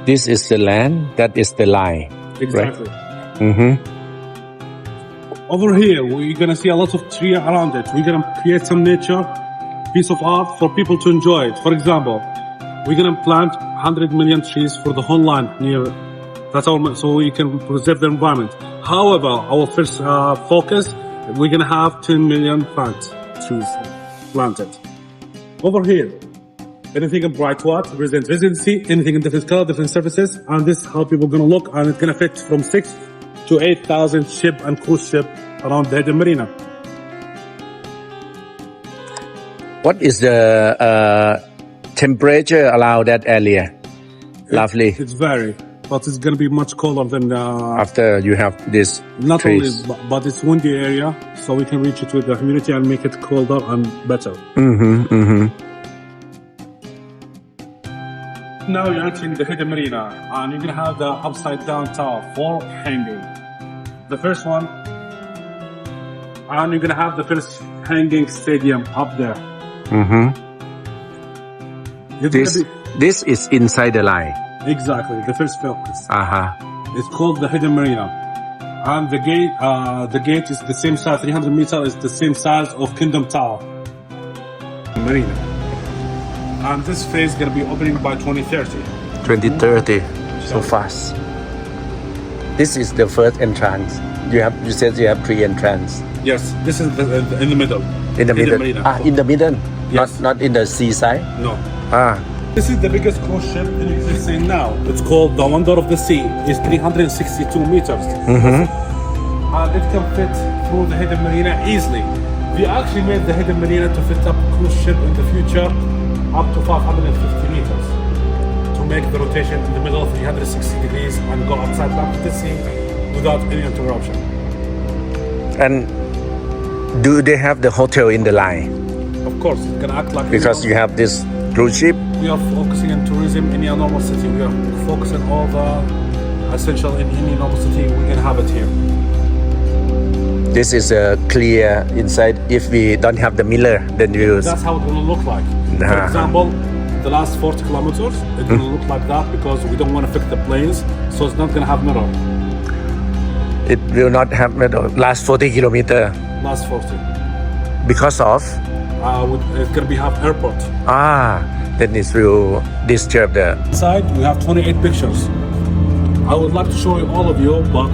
This is the land, that is the line. Exactly. Mm-hmm. Over here, we're gonna see a lot of tree around it. We're gonna create some nature, piece of art for people to enjoy it. For example, we're gonna plant 100 million trees for the whole land near. That's all, so we can preserve the environment. However, our first focus, we're gonna have 10 million trees planted. Over here, anything in bright white, residency, anything in different color, different surfaces, and this is how people are gonna look, and it's gonna fit from 6 to 8,000 ship and cruise ship around the Hidden Marina. What is the temperature around that area? Roughly. It's very, but it's gonna be much colder than After you have this not trees. only, but it's windy area, so we can reach it with the humidity and make it colder and better. Mm-hmm, mm-hmm. Now you're entering the Hidden Marina, and you're gonna have the upside down tower for hanging. The first one, and you're gonna have the first hanging stadium up there. Mm-hmm. It's gonna This is inside the line. exactly the first focus. Uh-huh. It's called the Hidden Marina, and the gate is the same size. 300 meters is the same size of Kingdom Tower Marina, and this phase is gonna be opening by 2030. 2030. So fast. This is the first entrance. You said you have 3 entrance. Yes, this is in the middle. In the Hidden middle. Marina. In the middle. Yes. Not in the seaside. No. Ah. This is the biggest cruise ship in existence now. It's called the Wonder of the Sea. It's 362 meters. Mm-hmm. And it can fit through the Hidden Marina easily. We actually made the Hidden Marina to fit up cruise ship in the future up to 550 meters to make the rotation in the middle of 360 degrees and go outside back to the sea without any interruption. And do they have the hotel in the line? Of course, it can act like Because you have this cruise ship. we are focusing on tourism in any normal city. We are focusing all the essential in any normal city. We can have it here. This is clear inside. If we don't have the mirror, then we use. That's how it will look like. For Uh-huh. example, the last 40 kilometers, it will look like that because we don't want to fix the planes, so it's not going to have mirror. It will not have last 40 kilometer Last 40. because of It's going to be have airport. then it will disturb the. Inside, we have 28 pictures. I would like to show you all of you, but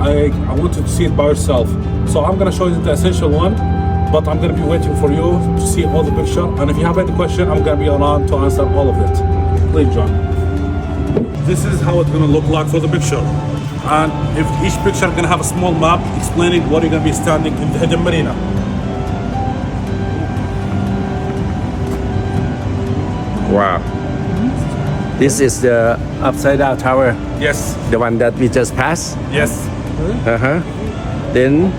I want you to see it by yourself. So I'm going to show you the essential one, but I'm going to be waiting for you to see all the picture. And if you have any question, I'm going to be around to answer all of it. Please join. This is how it's going to look like for the picture. And if each picture is going to have a small map explaining what you're going to be standing in the Hidden Marina. Wow. This is the upside down tower, Yes, the one that we just passed. yes. Uh-huh. Then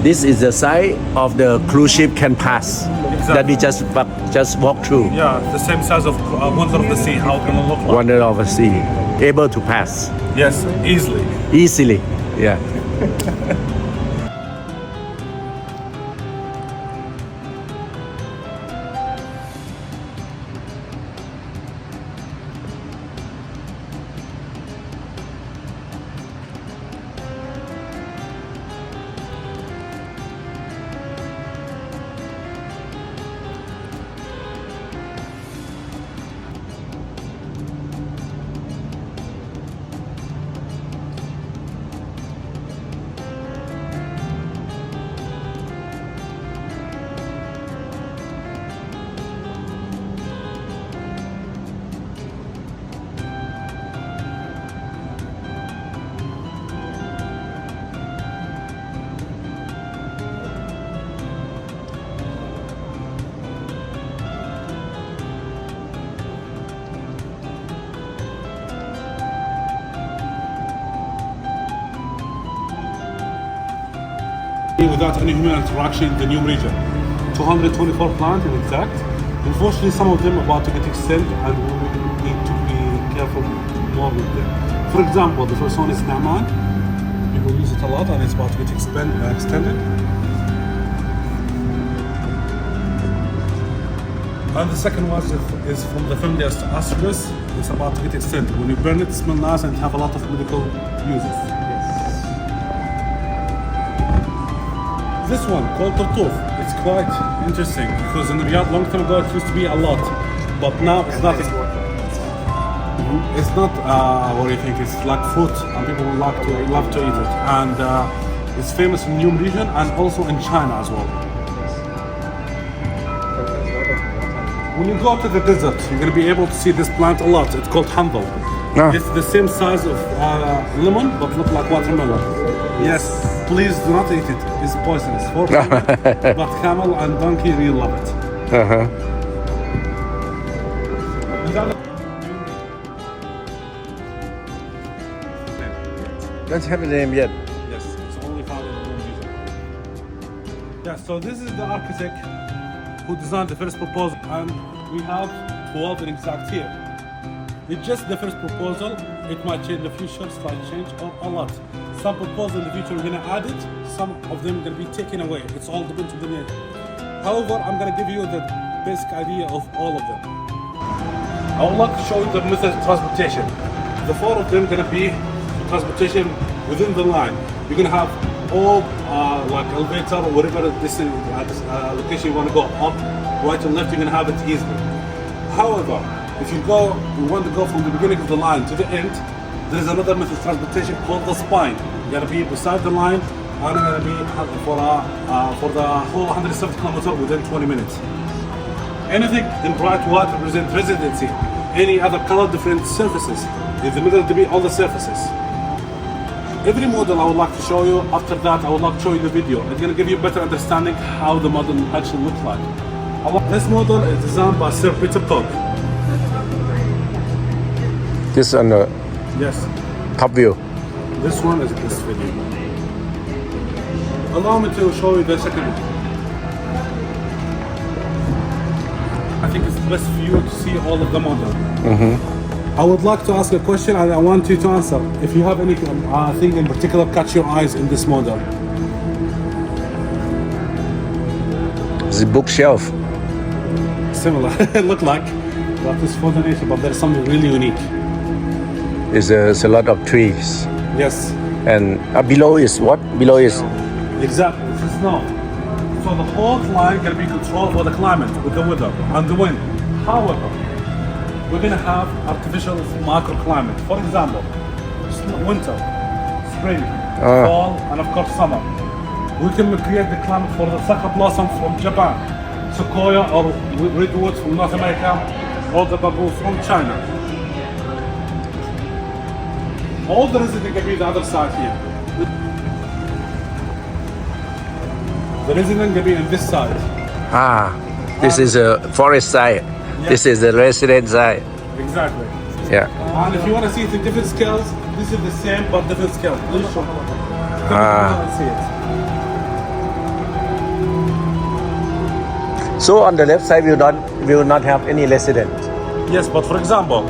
this is the side of the cruise ship can pass that we just walk through. Yeah, the same size of Wonder of the Sea, how it's going to look like. Wonder of the sea, able to pass Yes, easily. easily. Yeah. Without any human interaction in the new region. 224 plants in exact. Unfortunately, some of them are about to get extended and we need to be careful more with them. For example, the first one is Naaman. People use it a lot and it's about to get extended. And the second one is from the family Astralis. it's about to get extended. When you burn it, it smells nice and have a lot of medical uses. This one called Tartuf. It's quite interesting because in Riyadh long time ago it used to be a lot, but now it's nothing. It's not what do you think? It's like fruit, and people love to eat it, and it's famous in Neom region and also in China as well. When you go to the desert, you're going to be able to see this plant a lot. It's called handal. It's the same size of lemon, but look like watermelon. Yes, please do not eat it. It's poisonous for camel, but camel and donkey really love it. Don't have a name yet. Yes, it's only found in Neom region. Yeah, so this is the architect who designed the first proposal, and we have 12 in exact here. It's just the first proposal. It might change in the future, slight change, or a lot. Some proposals in the future we're gonna add it. Some of them are gonna be taken away. It's all depends on the need. However, I'm gonna give you the basic idea of all of them. I would like to show you the method of transportation. The 4 of them gonna be transportation within the line. You're gonna have all like elevator or whatever this is, location you want to go up, right and left. You're gonna have it easily. However, if you want to go from the beginning of the line to the end, there is another method of transportation called the spine. You're gonna be beside the line, and you're gonna be for the whole 170 kilometers within 20 minutes. Anything in bright white represents residency. Any other color, different surfaces. In the middle, to be all the surfaces. Every model I would like to show you. After that, I would like to show you the video. It's going to give you a better understanding how the model actually looks like. This model is designed by Sir Peter Togg. This on the Yes. top view. This one is this video. Allow me to show you the second one. I think it's best for you to see all of the model. I would like to ask a question and I want you to answer. If you have any thing in particular catch your eyes in this model. The bookshelf. Similar, look like. That is for the nature, but there's something really unique. There's a lot of trees. Yes. And below is what? Below is Exactly, this is snow. So the whole line can be controlled for the climate, with the weather and the wind. However, we're going to have artificial microclimate. For example, winter, spring, fall, and of course summer. We can create the climate for the sakura blossom from Japan, sequoia or redwood from North America, or the bamboo from China. All the resident can be the other side here. The resident can be on this side. This is a forest side. This is the resident side. Exactly. Yeah. And if you want to see it in different scales, this is the same but different scale. Please show me. See it. So on the left side, we will not have any resident. Yes, but for example,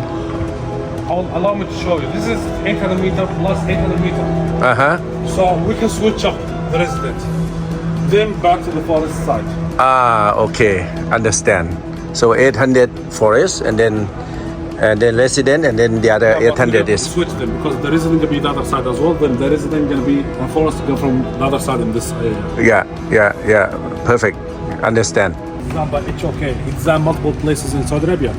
allow me to show you. This is 800 meter plus 800 meter. So we can switch up the resident. Then back to the forest side. Okay, understand. So 800 forest and then resident and then the other 800 is. Switch them because the resident can be the other side as well. Then the resident can be a forest go from the other side in this area. Yeah. Perfect. Understand. Designed by HOK. It's designed multiple places in Saudi Arabia.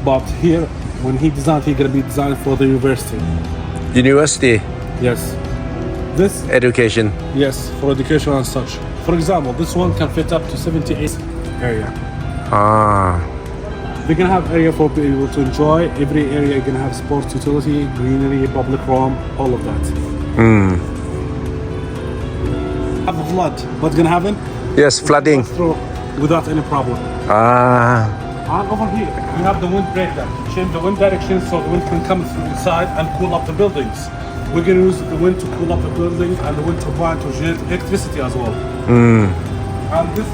But here, when he designed, he's gonna be designed for the university. University. Yes. This. Education. Yes, for education and such. For example, this one can fit up to 78 area. We're gonna have area for people to enjoy. Every area you're gonna have sports, utility, greenery, public realm, all of that. Have a flood. What's gonna happen? Yes, flooding. Through without any problem. And over here, we have the wind breaker. Change the wind direction so the wind can come through inside and cool up the buildings. We're gonna use the wind to cool up the buildings and the wind turbine to generate electricity as well. And this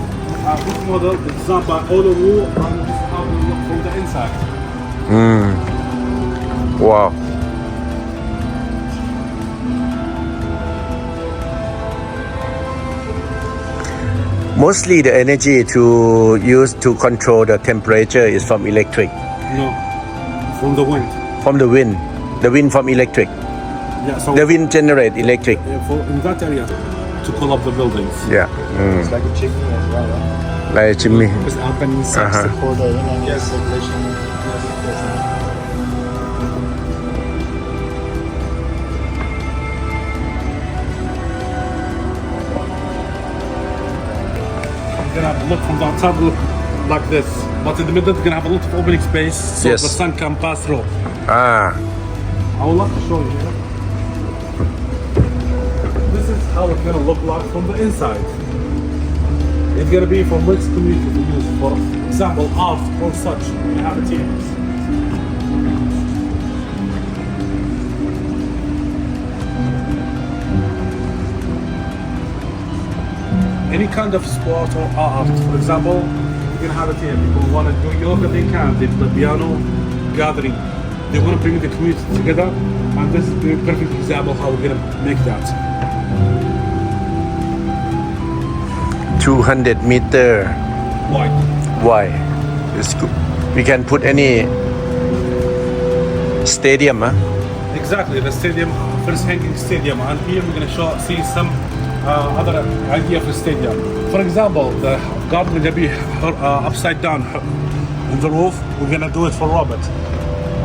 model is designed by Olu and this is how it looks from the inside. Wow. Mostly the energy to use to control the temperature is from electric. No. from the wind. From the wind from electric. Yeah, so The wind generate electric. in that area to cool up the buildings. Yeah. It's like a chimney as well, right? Like chimney. It's up and sucks the cold air in and yes, circulation. You're gonna have a look from the outside, look like this. But in the middle, you're gonna have a lot of opening space so Yes. the sun can pass through. Ah. I would like to show you here. This is how it's gonna look like from the inside. It's gonna be for mixed community to use, for example, art or such. We have it here. Any kind of sport or art, for example, you can have it here. People want to do yoga, they can. They play piano, gathering. They want to bring the community together, and this is the perfect example how we're gonna make that. 200 meter Why? wide. It's good. We can put any stadium, huh? Exactly, the stadium, first hanging stadium, and here we're gonna see some other idea of the stadium. For example, the garden will be upside down on the roof. We're gonna do it for Robert.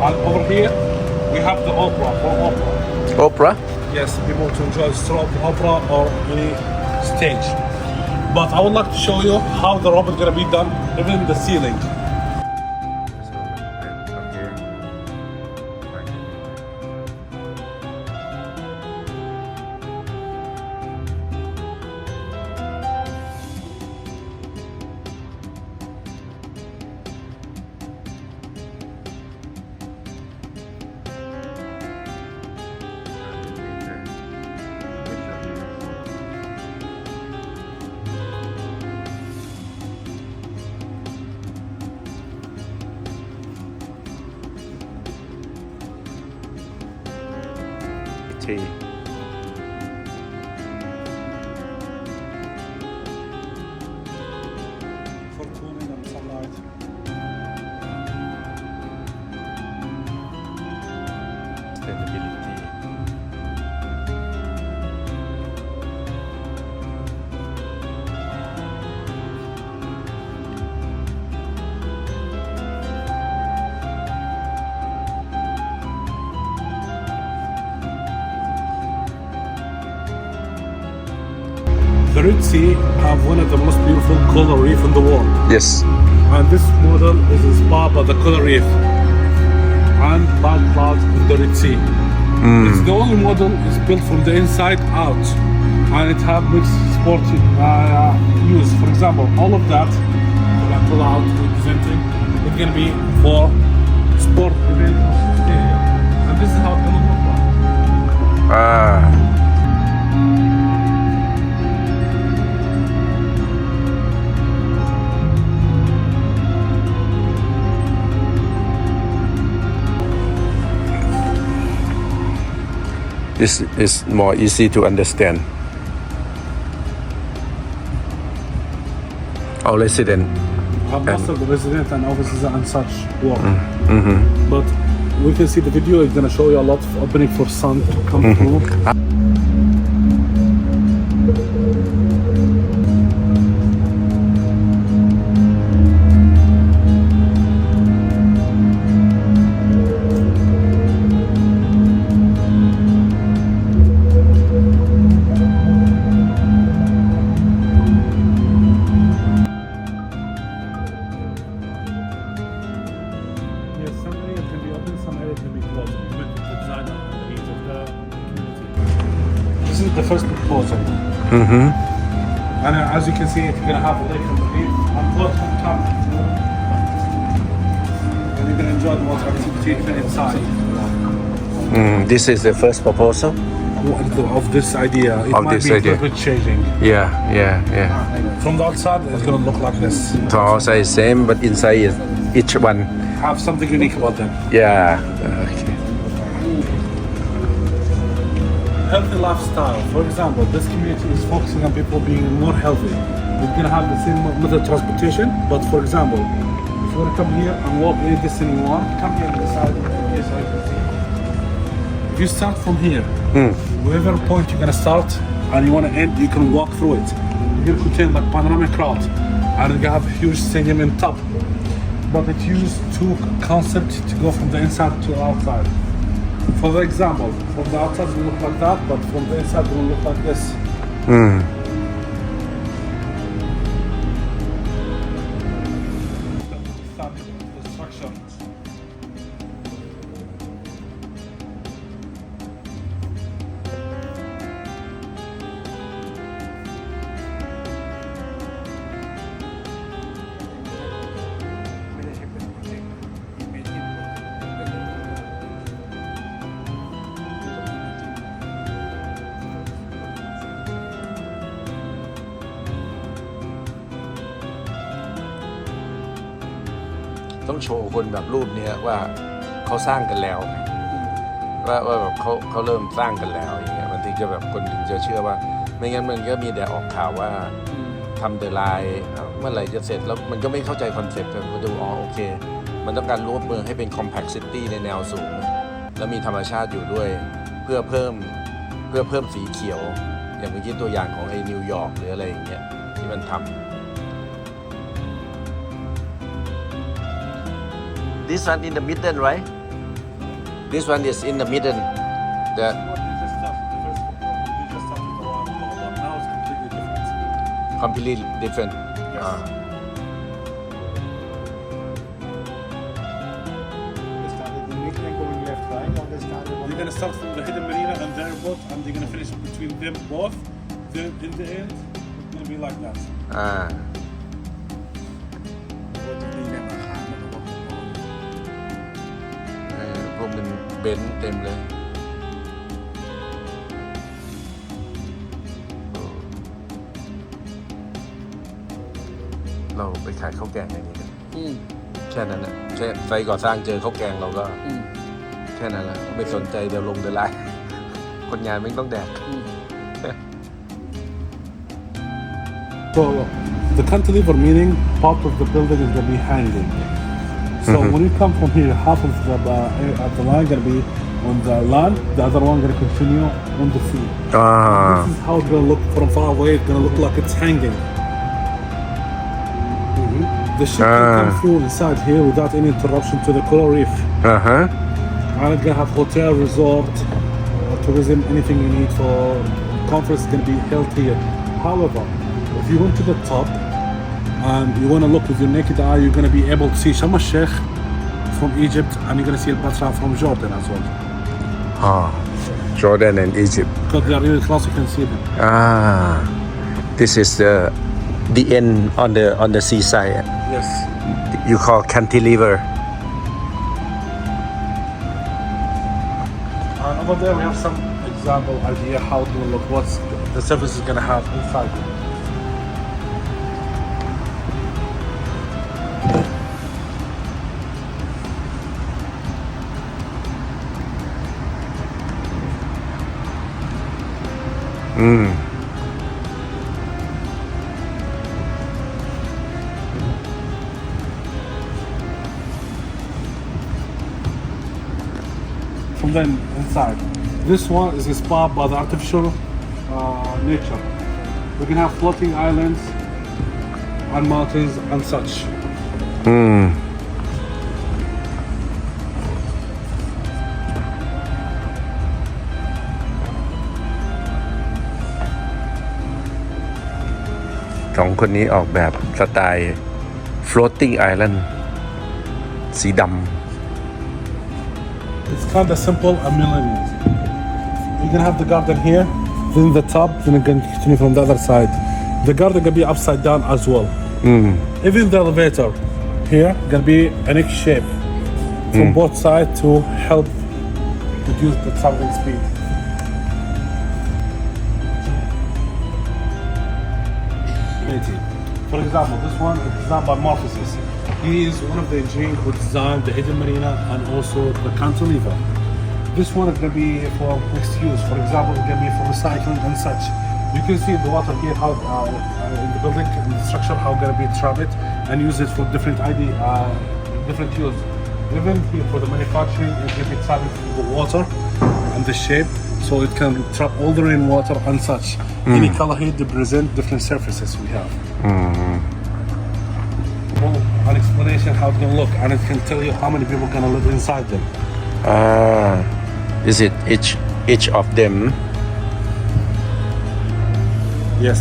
And over here, we have the opera for opera. Opera? Yes, people to enjoy stroke opera or any stage. But I would like to show you how the robot gonna be done, even the ceiling. Tea. For cooling and sunlight. Sustainability. The Red Sea have one of the most beautiful coral reef in the world. Yes. And this model is inspired by the coral reef and bad clouds in the Red Sea. It's the only model is built from the inside out, and it have mixed sport use. For example, all of that, like cloud representing, it's gonna be for sport event or stadium. And this is how it's gonna look like. Ah. This is more easy to understand. Our resident. Most of the residents and offices and such work. But we can see the video is gonna show you a lot of opening for sun to come through. Yes, some area can be open, some area can be closed. Depending on the design and the needs of the community. This is the first proposal. And as you can see, you're gonna have a lake underneath and water coming through. And you're gonna enjoy the water activity even inside. This is the first proposal. Of this idea, it Of might this be idea. a little bit changing. Yeah. From the outside, it's gonna look like this. The outside same, but inside is each one. Have something unique about them. Yeah. Okay. Healthy lifestyle. For example, this community is focusing on people being more healthy. We're gonna have the same method of transportation, but for example, if you want to come here and walk in this anymore, come here on the side. Yes, I can see. If you start from here, whatever point you're gonna start and you want to end, you can walk through it. Here contain like panoramic crowd, and you have a huge stadium in top. But it used two concepts to go from the inside to outside. For the example, from the outside it will look like that, but from the inside it will look like this. The structure. ต้องโชว์คนแบบรูปเนี้ยว่าเขาสร้างกันแล้วว่าแบบเขาเริ่มสร้างกันแล้วอย่างเงี้ยมันถึงจะแบบคนถึงจะเชื่อว่าไม่งั้นมันก็มีแต่ออกข่าวว่าทำแต่ลายเมื่อไหร่จะเสร็จแล้วมันก็ไม่เข้าใจคอนเซ็ปต์กันก็จะอ๋อโอเคมันต้องการรวบเมืองให้เป็น compact city ในแนวสูงแล้วมีธรรมชาติอยู่ด้วยเพื่อเพิ่มสีเขียวอย่างเมื่อกี้ตัวอย่างของไอ้นิวยอร์กหรืออะไรอย่างเงี้ยที่มันทำThis one in the middle, right? This one is in the middle. The Now it's completely different. completely different. They started the weekend going left, right? Or they started on You're gonna start from the hidden marina and their boat, and they're gonna finish between them both. Then in the end, it's gonna be like that. พวกมันเบนซ์เต็มเลยเราไปขายข้าวแกงอย่างนี้กันแค่นั้นนะแค่ไซต์ก่อสร้างเจอข้าวแกงเราก็แค่นั้นแหละไม่สนใจเดี๋ยวลงเดี๋ยวไล่คนงานไม่ต้องแดก So the cantilever meaning part of the building is gonna be hanging. So when you come from here, half of the line gonna be on the land, the other one gonna continue on the sea. This is how it's gonna look from far away. It's gonna look like it's hanging. The ship can come through inside here without any interruption to the coral reef. And it's gonna have hotel, resort, tourism, anything you need for conference is gonna be held here. However, if you went to the top and you want to look with your naked eye, you're going to be able to see Sharm el-Sheikh from Egypt, and you're going to see Al-Batra from Jordan as well. Jordan and Egypt. Because they are really close, you can see them. This is the end on the seaside. Yes. You call cantilever. And over there, we have some example idea how to look, what's the service is going to have inside. From the inside. This one is inspired by the artificial nature. We can have floating islands and mountains and such. สองคนนี้ออกแบบสไตล์ floating island สีดำ It's kind of simple and millennial. You can have the garden here, then the top, then you can continue from the other side. The garden can be upside down as well. Even the elevator here gonna be an X shape from both sides to help reduce the traveling speed. For example, this one is designed by Morphosis. He is one of the engineers who designed the hidden marina and also the cantilever. This one is going to be for mixed use. For example, it's going to be for recycling and such. You can see the water here, how in the building, in the structure, how gonna be trapped and use it for different different use. Even here for the manufacturing, it can be trapped with the water and the shape, so it can trap all the rainwater and such. Any color here represent different surfaces we have. An explanation how it can look, and it can tell you how many people gonna live inside them. Is it each of them? Yes.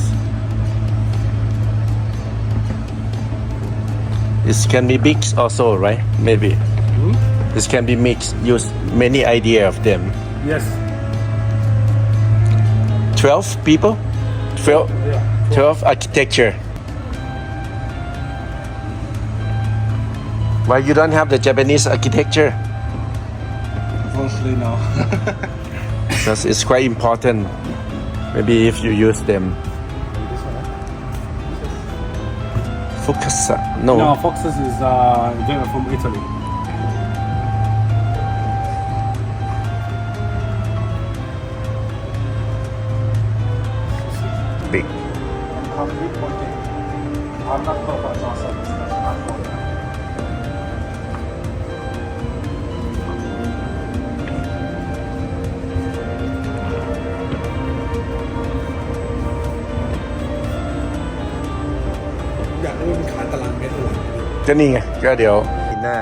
It can be mixed also, right? Maybe. This can be mixed. Use many idea of them. Yes. 12 people? 12, Yeah. 12 architecture. Why you don't have the Japanese architecture? Unfortunately, no. Because it's quite important. Maybe if you use them. Focus. No, Foxes is they're from Italy. Big. I'm not qualified myself. Dạ, nó mình khá tà làm mét rồi. ก็นี่ไงก็เดี๋ยวหน้า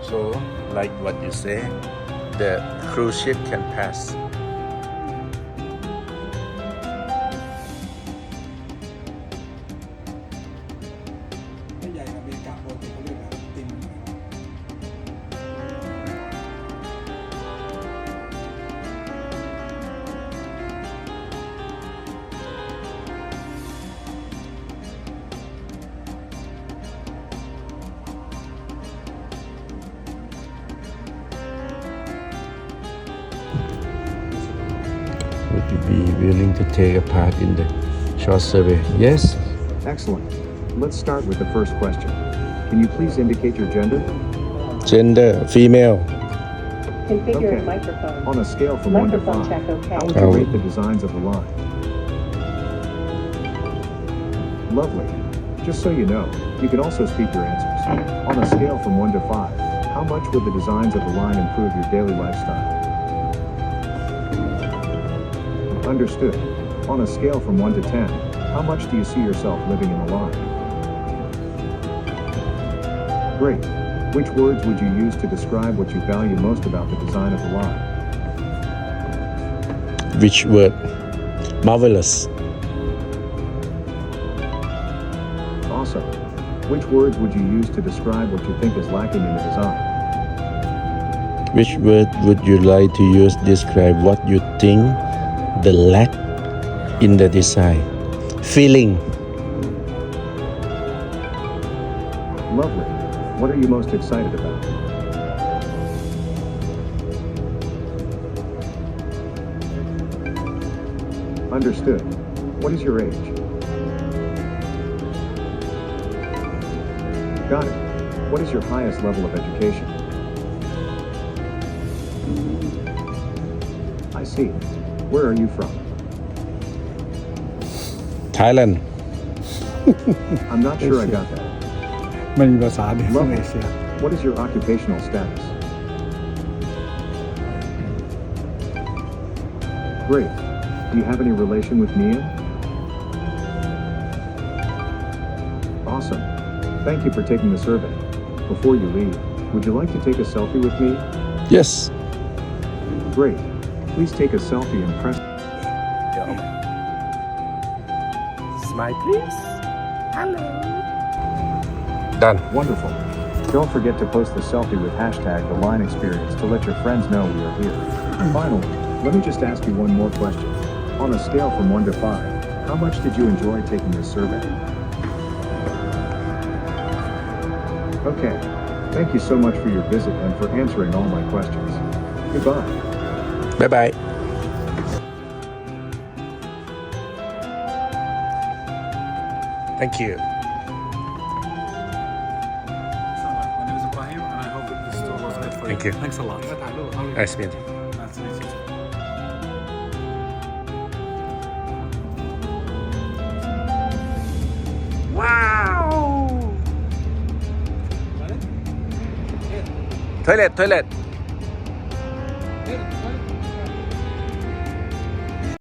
So like what you say, the cruise ship can pass. ไม่ใหญ่อเมริกาโปรตีเขาเรียกอะไรติม Would you be willing to take a part in the short survey? Yes. Excellent. Let's start with the first question. Can you please indicate your gender? Gender female. Configure Okay. microphone. On a scale from 1 to Microphone 5, check okay. how would you rate the designs of the line? Lovely. Just so you know, you can also speak your answers. On a scale from 1 to 5, how much would the designs of the line improve your daily lifestyle? Understood. On a scale from 1 to 10, how much do you see yourself living in the line? Great. Which words would you use to describe what you value most about the design of the line? Which word? Marvelous. Awesome. Which words would you use to describe what you think is lacking in the design? Which word would you like to use to describe what you think the lack in the design? Feeling. Lovely. What are you most excited about? Understood. What is your age? Got it. What is your highest level of education? I see. Where are you from? Thailand. I'm not sure I got that. มันมีภาษาเดียวใน Lovely. เอเชีย What is your occupational status? Great. Do you have any relation with Mia? Awesome. Thank you for taking the survey. Before you leave, would you like to take a selfie with me? Yes. Great. Please take a selfie and press. Smile, please. Hello. Done. Wonderful. Don't forget to post the selfie with #TheLineExperience to let your friends know we are here. Finally, let me just ask you one more question. On a scale from 1 to 5, how much did you enjoy taking this survey? Okay. Thank you so much for your visit and for answering all my questions. Goodbye. Bye-bye. Thank you. My name is Ibrahim, and I hope that this Thank you Thanks a lot. มาถ่ายรูปกับเขาเลย Nice meeting Nice to meet you. Toilet